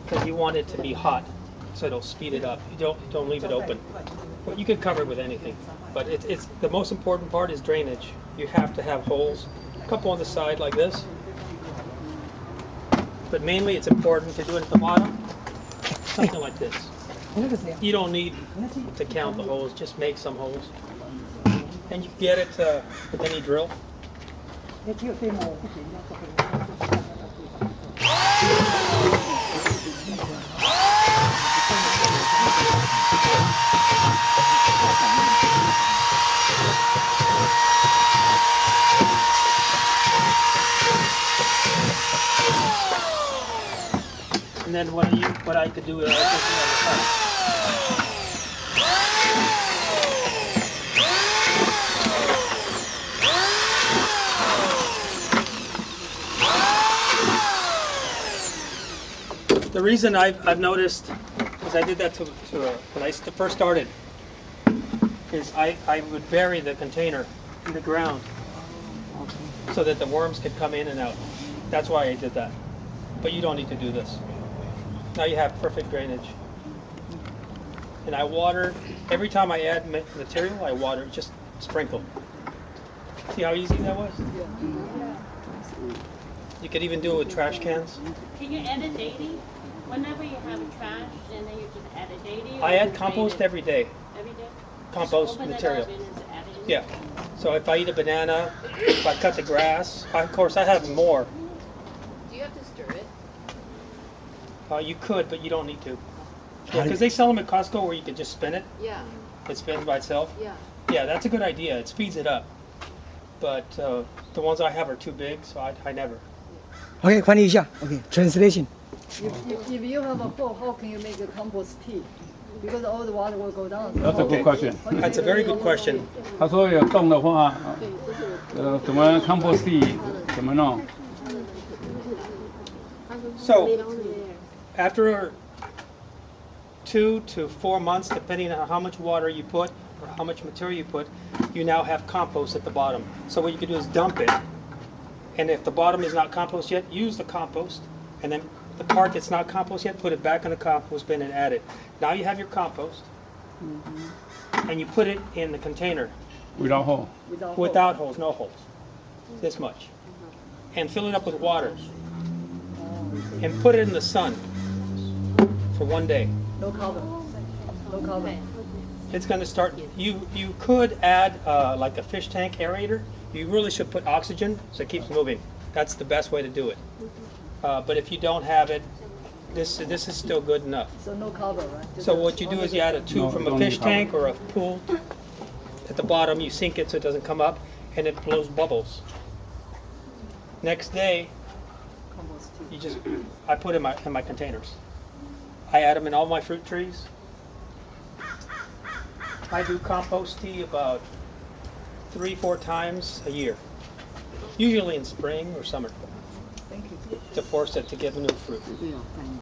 because you want it to be hot, so it'll speed it up. You don't leave it open. But you could cover it with anything. But it's the most important part is drainage. You have to have holes, a couple on the side like this. But mainly it's important to do it at the bottom, something like this. You don't need to count the holes, just make some holes. And you get it with any drill. And then what I could do is I could do on the side. The reason I've noticed, because I did that when I first started, is I would bury the container in the ground so that the worms could come in and out. That's why I did that. But you don't need to do this. Now you have perfect drainage. And I water, every time I add material, I water, just sprinkle. See how easy that was? You could even do it with trash cans. Can you add it daily? Whenever you have trash, and then you just add it daily? I add compost every day. Every day? Compost material. Yeah. So if I eat a banana, if I cut the grass, of course I have more. Do you have to stir it? You could, but you don't need to. Because they sell them at Costco where you can just spin it. Yeah. It spins by itself. Yeah. Yeah, that's a good idea. It speeds it up. But the ones I have are too big, so I never. Okay, 翻译一下. Okay, translation. If you have a hole, how can you make a compost tea? Because all the water will go down. That's a good question. That's a very good question. 他说有洞的话，怎么 compost 怎么弄？ So after 2 to 4 months, depending on how much water you put or how much material you put, you now have compost at the bottom. So what you can do is dump it, and if the bottom is not compost yet, use the compost, and then the part that's not compost yet, put it back in the compost bin and add it. Now you have your compost, and you put it in the container. Without hole. Without holes, no holes. This much. And fill it up with water. And put it in the sun for 1 day. No carbon. No carbon. It's going to start. You could add like a fish tank aerator. You really should put oxygen so it keeps moving. That's the best way to do it. But if you don't have it, this is still good enough. So no carbon, right? So what you do is you add a tube from a fish tank or a pool. At the bottom, you sink it so it doesn't come up, and it blows bubbles. Next day, I put in my containers. I add them in all my fruit trees. I do compost tea about 3-4 times a year, usually in spring or summer, Thank you. to force it to give new fruit.